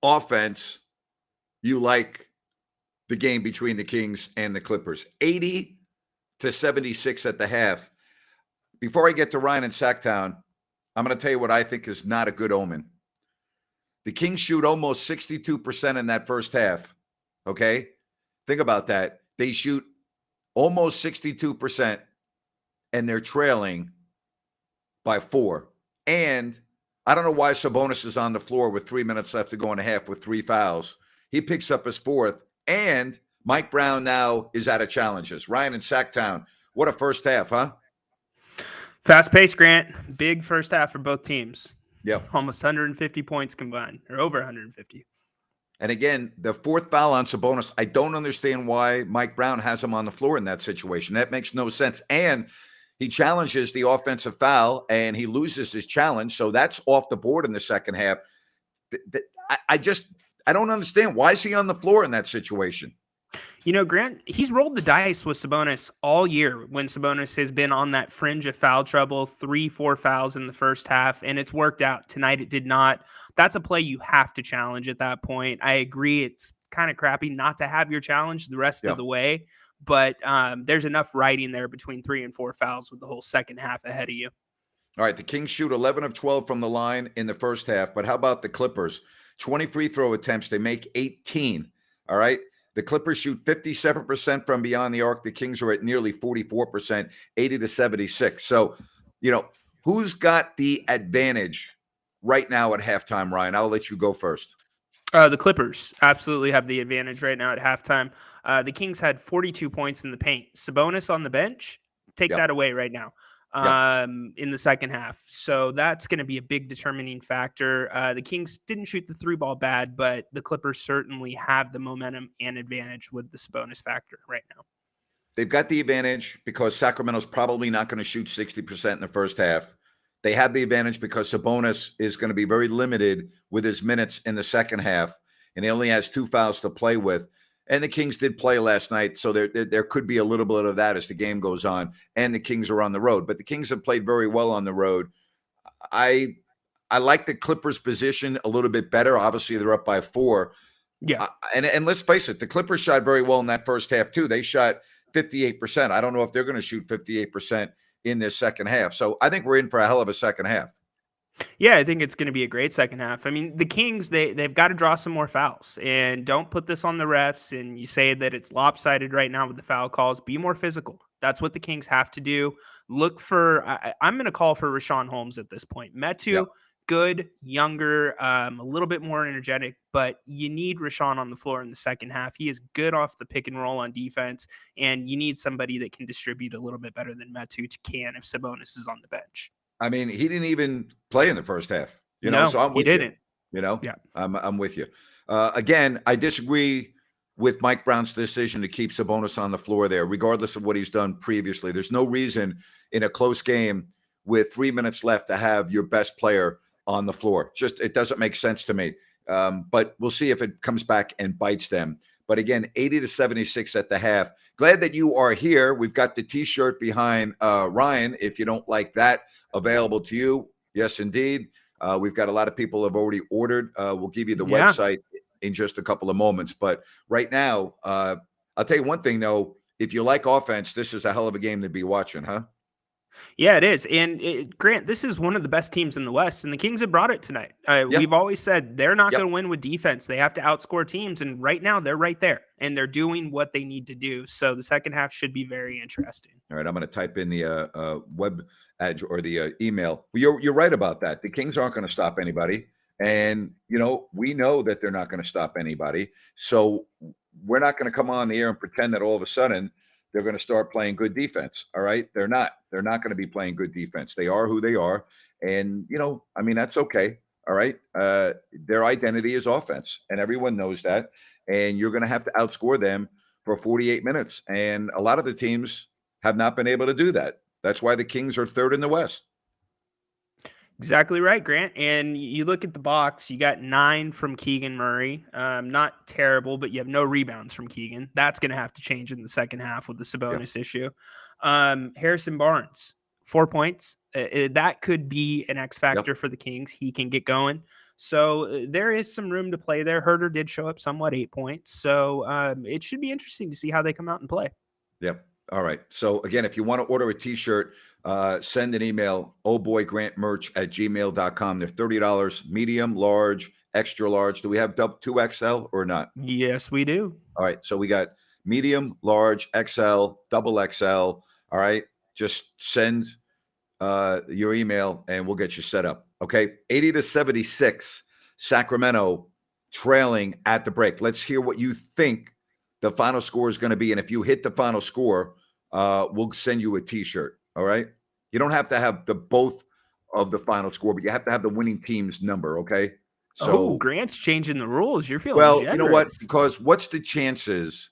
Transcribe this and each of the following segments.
offense you like the game between the Kings and the Clippers. 80-76 at the half. Before I get to Ryan and Sacktown, I'm going to tell you what I think is not a good omen. The Kings shoot almost 62% in that first half. Okay? Think about that. They shoot almost 62%, and they're trailing by 4. And I don't know why Sabonis is on the floor with 3 minutes left to go in a half with 3 fouls. He picks up his 4th, and Mike Brown now is out of challenges. Ryan and Sacktown, what a first half, huh? Fast pace, Grant. Big first half for both teams. Yeah. Almost 150 points combined, or over 150. And again, the 4th foul on Sabonis, I don't understand why Mike Brown has him on the floor in that situation. That makes no sense. And he challenges the offensive foul, and he loses his challenge. So that's off the board in the second half. I don't understand. Why is he on the floor in that situation? You know, Grant, he's rolled the dice with Sabonis all year when Sabonis has been on that fringe of foul trouble, 3-4 fouls in the first half, and it's worked out. Tonight it did not. That's a play you have to challenge at that point. I agree it's kind of crappy not to have your challenge the rest of the way, but there's enough writing there between 3 and 4 fouls with the whole second half ahead of you. All right, the Kings shoot 11 of 12 from the line in the first half, but how about the Clippers? 20 free throw attempts, they make 18, all right? The Clippers shoot 57% from beyond the arc. The Kings are at nearly 44%, 80-76. So, who's got the advantage right now at halftime, Ryan? I'll let you go first. The Clippers absolutely have the advantage right now at halftime. The Kings had 42 points in the paint. Sabonis on the bench, take that away right now. In the second half. So that's going to be a big determining factor. The Kings didn't shoot the 3 ball bad, but the Clippers certainly have the momentum and advantage with the Sabonis factor right now. They've got the advantage because Sacramento's probably not going to shoot 60% in the first half. They have the advantage because Sabonis is going to be very limited with his minutes in the second half, and he only has 2 fouls to play with. And the Kings did play last night, so there could be a little bit of that as the game goes on, and the Kings are on the road. But the Kings have played very well on the road. I like the Clippers' position a little bit better. Obviously, they're up by 4. Yeah. And let's face it, the Clippers shot very well in that first half, too. They shot 58%. I don't know if they're going to shoot 58% in this second half. So I think we're in for a hell of a second half. Yeah, I think it's going to be a great second half. I mean, the Kings, they've got to draw some more fouls. And don't put this on the refs and you say that it's lopsided right now with the foul calls. Be more physical. That's what the Kings have to do. Look for I'm going to call for Richaun Holmes at this point. Metu, good, younger, a little bit more energetic, but you need Richaun on the floor in the second half. He is good off the pick and roll on defense, and you need somebody that can distribute a little bit better than Metu can if Sabonis is on the bench. I mean, he didn't even play in the first half, so I'm with you. Yeah. I'm with you. Again, I disagree with Mike Brown's decision to keep Sabonis on the floor there, regardless of what he's done previously. There's no reason in a close game with 3 minutes left to have your best player on the floor. It doesn't make sense to me. But we'll see if it comes back and bites them. But again, 80-76 at the half. Glad that you are here. We've got the T-shirt behind Ryan. If you don't like that, available to you. Yes, indeed. We've got a lot of people have already ordered. We'll give you the website in just a couple of moments. But right now, I'll tell you one thing, though. If you like offense, this is a hell of a game to be watching, huh? Yeah, it is. And Grant, this is one of the best teams in the West, and the Kings have brought it tonight. We've always said they're not going to win with defense. They have to outscore teams, and right now they're right there, and they're doing what they need to do. So the second half should be very interesting. All right, I'm going to type in the web ad or the email. You're right about that. The Kings aren't going to stop anybody, and we know that they're not going to stop anybody. So we're not going to come on the air and pretend that all of a sudden they're going to start playing good defense. All right. They're not going to be playing good defense. They are who they are. And, that's okay. All right. Their identity is offense, and everyone knows that. And you're going to have to outscore them for 48 minutes. And a lot of the teams have not been able to do that. That's why the Kings are third in the West. Exactly right, Grant. And you look at the box, you got 9 from Keegan Murray. Not terrible, but you have no rebounds from Keegan. That's going to have to change in the second half with the Sabonis issue. Harrison Barnes, 4 points. That could be an X factor for the Kings. He can get going. So there is some room to play there. Herder did show up somewhat 8 points. So it should be interesting to see how they come out and play. Yep. All right. So again, if you want to order a t-shirt, send an email, ohboygrantmerch@gmail.com. They're $30, medium, large, extra large. Do we have 2XL or not? Yes, we do. All right. So we got medium, large, XL, double XL. All right. Just send your email and we'll get you set up. Okay. 80-76, Sacramento trailing at the break. Let's hear what you think the final score is going to be. And if you hit the final score, we'll send you a t-shirt. All right. You don't have to have the both of the final score, but you have to have the winning team's number. Okay. So Grant's changing the rules. You're feeling well, generous. you know what? Because what's the chances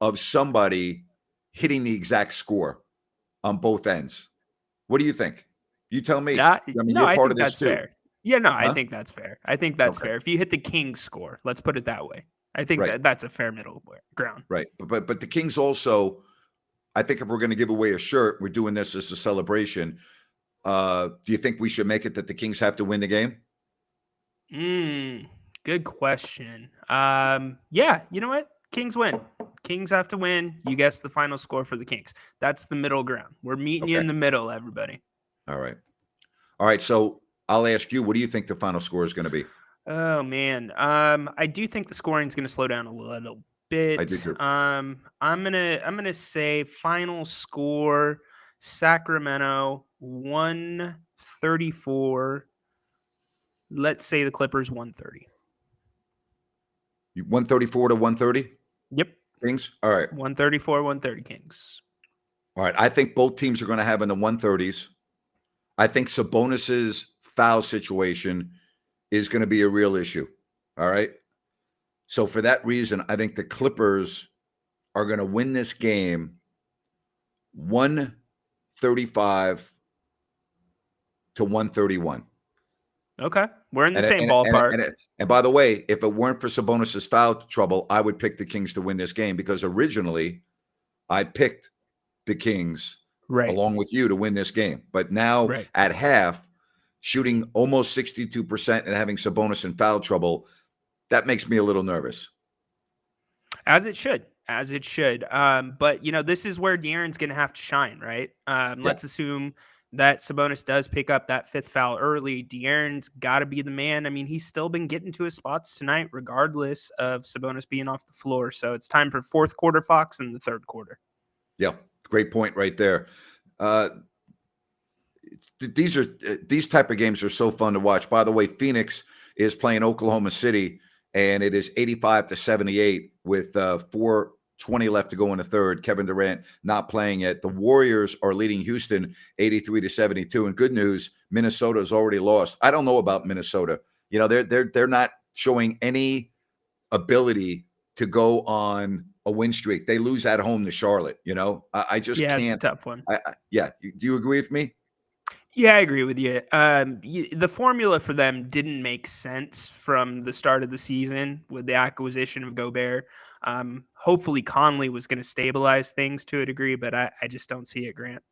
of somebody hitting the exact score on both ends? What do you think? You tell me. I mean, you're part of this too. Fair. Yeah, no, I Huh? think that's fair. I think that's Okay. fair. If you hit the Kings score, let's put it that way. I think Right. that's a fair middle ground. Right. But the Kings also, I think if we're going to give away a shirt, we're doing this as a celebration. Do you think we should make it that the Kings have to win the game? Good question. Yeah, you know what? Kings win. Kings have to win. You guess the final score for the Kings. That's the middle ground. We're meeting you in the middle, everybody. All right. All right. So I'll ask you, what do you think the final score is going to be? Oh man. I do think the scoring is going to slow down a little bit. I do too. I'm gonna say final score Sacramento 134. Let's say the Clippers 130. 134 to 130? Yep. Kings? All right. 134, 130 Kings. All right. I think both teams are going to have in the 130s. I think Sabonis's foul situation is going to be a real issue. All right. So for that reason, I think the Clippers are going to win this game 135 to 131. Okay. We're in the same ballpark. And by the way, if it weren't for Sabonis's foul trouble, I would pick the Kings to win this game because originally I picked the Kings along with you to win this game. But now at half, shooting almost 62% and having Sabonis in foul trouble, that makes me a little nervous. As it should. But, this is where De'Aaron's going to have to shine, right? Let's assume that Sabonis does pick up that fifth foul early. De'Aaron's got to be the man. I mean, he's still been getting to his spots tonight, regardless of Sabonis being off the floor. So it's time for fourth quarter Fox in the third quarter. Yeah, great point right there. These type of games are so fun to watch. By the way, Phoenix is playing Oklahoma City, and it is 85-78 with 4:20 left to go in the third. Kevin Durant not playing yet. The Warriors are leading Houston 83-72. And good news, Minnesota has already lost. I don't know about Minnesota. They're not showing any ability to go on a win streak. They lose at home to Charlotte. I just can't. It's a tough one. Do you agree with me? Yeah, I agree with you. The formula for them didn't make sense from the start of the season with the acquisition of Gobert. Hopefully Conley was going to stabilize things to a degree, but I just don't see it, Grant.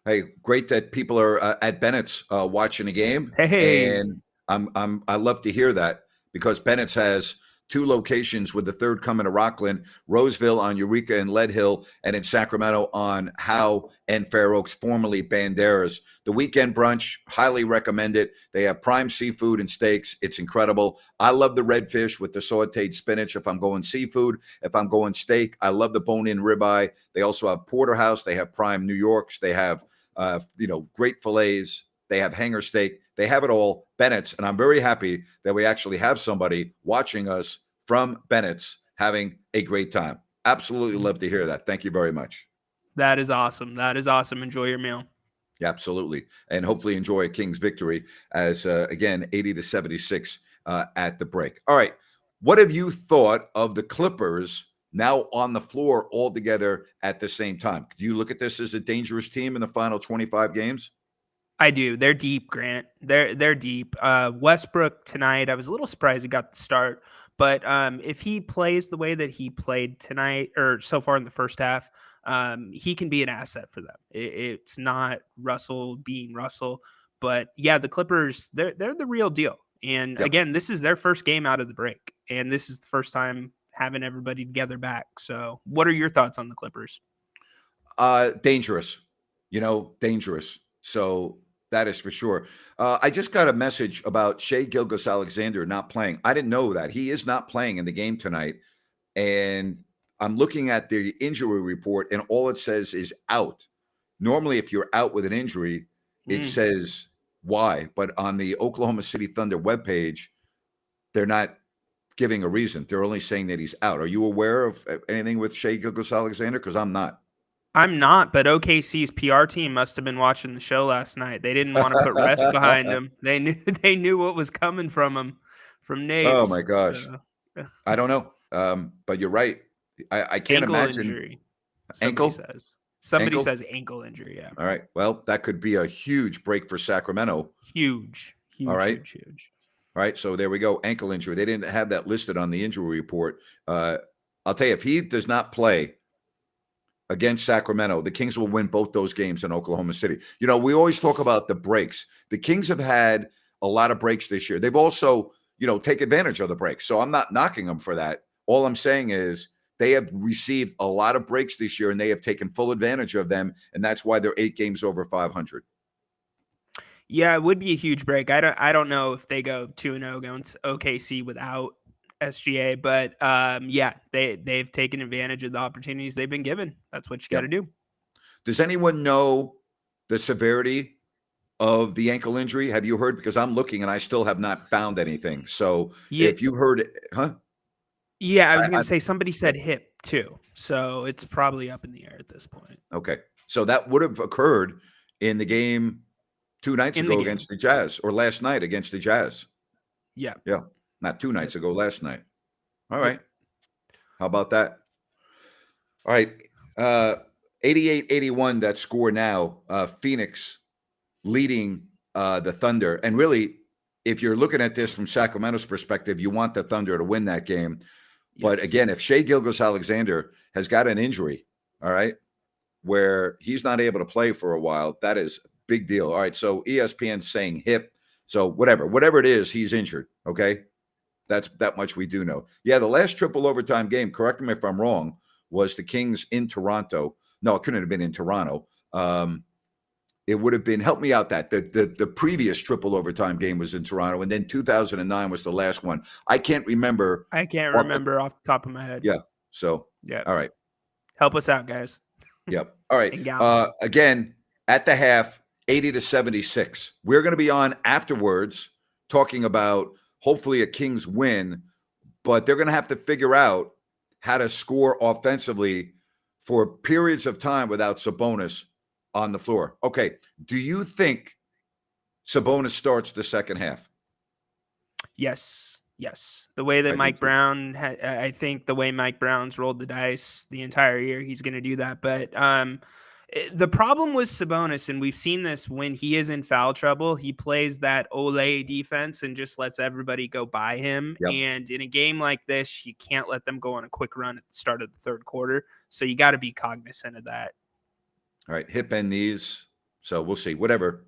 Hey, great that people are at Bennett's watching a game. Hey, and I love to hear that because Bennett's has 2 locations, with the third coming to Rockland, Roseville on Eureka and Lead Hill, and in Sacramento on Howe and Fair Oaks, formerly Banderas. The weekend brunch, highly recommend it. They have prime seafood and steaks. It's incredible. I love the redfish with the sauteed spinach if I'm going seafood. If I'm going steak, I love the bone-in ribeye. They also have porterhouse. They have prime New Yorks. They have great fillets. They have hanger steak. They have it all. Bennett's. And I'm very happy that we actually have somebody watching us from Bennett's having a great time. Absolutely love to hear that. Thank you very much. That is awesome. Enjoy your meal. Yeah, absolutely. And hopefully enjoy a Kings victory as, again, 80-76 at the break. All right. What have you thought of the Clippers now on the floor all together at the same time? Do you look at this as a dangerous team in the final 25 games? I do. They're deep, Grant. They're deep. Westbrook tonight, I was a little surprised he got the start, but if he plays the way that he played tonight or so far in the first half, he can be an asset for them. It's not Russell being Russell, but yeah, the Clippers, they're the real deal. And Yep. again, this is their first game out of the break, and this is the first time having everybody together back. So, what are your thoughts on the Clippers? Dangerous, dangerous. So that is for sure. I just got a message about Shea Gilgeous-Alexander not playing. I didn't know that. He is not playing in the game tonight. And I'm looking at the injury report, and all it says is out. Normally, if you're out with an injury, it Mm. says why. But on the Oklahoma City Thunder webpage, they're not giving a reason. They're only saying that he's out. Are you aware of anything with Shea Gilgeous-Alexander? Because I'm not. I'm not, but OKC's PR team must have been watching the show last night. They didn't want to put rest behind him. They knew they knew what was coming from him, from Oh my Naves. gosh. So, I don't know. But you're right. I can't ankle imagine injury. ankle. Somebody Ankle. says ankle injury. Yeah, All right. Well, that could be a huge break for Sacramento. huge, All huge, right. huge, huge. All right. So there we go. Ankle injury. They didn't have that listed on the injury report. I'll tell you, if he does not play against Sacramento, the Kings will win both those games in Oklahoma City. We always talk about the breaks. The Kings have had a lot of breaks this year. They've also, take advantage of the breaks. So I'm not knocking them for that. All I'm saying is they have received a lot of breaks this year, and they have taken full advantage of them, and that's why they're 8 games over 500. Yeah, it would be a huge break. I don't know if they go 2-0 against OKC without SGA, but yeah, they've taken advantage of the opportunities they've been given. That's what you got to Yep. do. Does anyone know the severity of the ankle injury? Have you heard? Because I'm looking and I still have not found anything. So Yeah, if you heard it, huh? yeah. I was I, going to say somebody said hip too, so it's probably up in the air at this point. okay. So that would have occurred in the game 2 nights In the ago game, against the Jazz, or last night against the Jazz. yeah, Yeah. Not 2 nights yep, ago, last night. All yep. right. How about that? All right. 88-81, that score now. Phoenix leading the Thunder. And really, if you're looking at this from Sacramento's perspective, you want the Thunder to win that game. But Yes. again, if Shea Gilgeous-Alexander has got an injury, all right, where he's not able to play for a while, that is a big deal. All right, so ESPN's saying hip. So whatever it is, he's injured. Okay, that's that much we do know. Yeah, the last triple overtime game, correct me if I'm wrong, was the Kings in Toronto. No, it couldn't have been in Toronto. It would have been, help me out, that the previous triple overtime game was in Toronto, and then 2009 was the last one. I can't remember. I can't remember off the top of my head. Yeah. So, Yeah. all right. Help us out, guys. Yep. All right. And gals. Again, at the half, 80-76. We're going to be on afterwards talking about hopefully a Kings win, but they're going to have to figure out how to score offensively for periods of time without Sabonis on the floor. Okay. Do you think Sabonis starts the second half? Yes. Yes. The way that I do Mike too. Brown, I think the way Mike Brown's rolled the dice the entire year, he's going to do that. But the problem with Sabonis, and we've seen this when he is in foul trouble, he plays that Ole defense and just lets everybody go by him. Yep. And in a game like this, you can't let them go on a quick run at the start of the third quarter. So you got to be cognizant of that. All right, hip and knees. So we'll see. Whatever,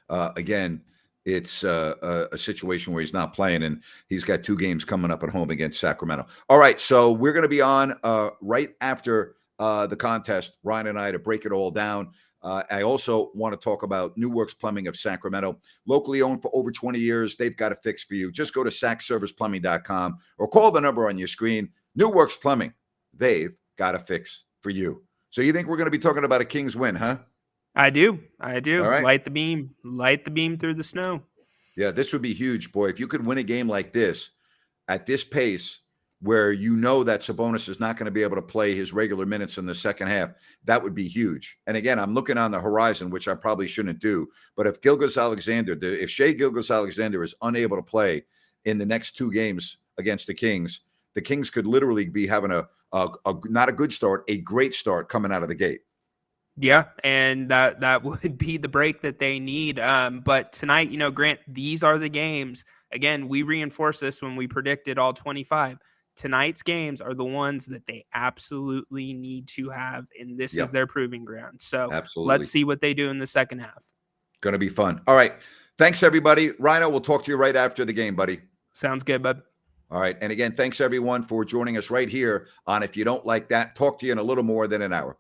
again, it's a situation where he's not playing, and he's got 2 games coming up at home against Sacramento. All right, so we're going to be on right after the contest, Ryan and I, to break it all down. I also want to talk about New Works Plumbing of Sacramento. Locally owned for over 20 years. They've got a fix for you. Just go to sacserviceplumbing.com or call the number on your screen. New Works Plumbing. They've got a fix for you. So you think we're going to be talking about a Kings win, huh? I do. I do. All right. Light the beam through the snow. Yeah, this would be huge, boy. If you could win a game like this at this pace, where you know that Sabonis is not going to be able to play his regular minutes in the second half, that would be huge. And again, I'm looking on the horizon, which I probably shouldn't do. But if if Shea Gilgeous-Alexander is unable to play in the next 2 games against the Kings could literally be having a not a good start, a great start coming out of the gate. Yeah, and that would be the break that they need. But tonight, Grant, these are the games. Again, we reinforced this when we predicted all 25. Tonight's games are the ones that they absolutely need to have, and this is their proving ground. So Absolutely. let's see what they do in the second half. Going to be fun. All right. Thanks, everybody. Rhino, we'll talk to you right after the game, buddy. Sounds good, bud. All right. And again, thanks everyone for joining us right here on If You Don't Like That. Talk to you in a little more than an hour.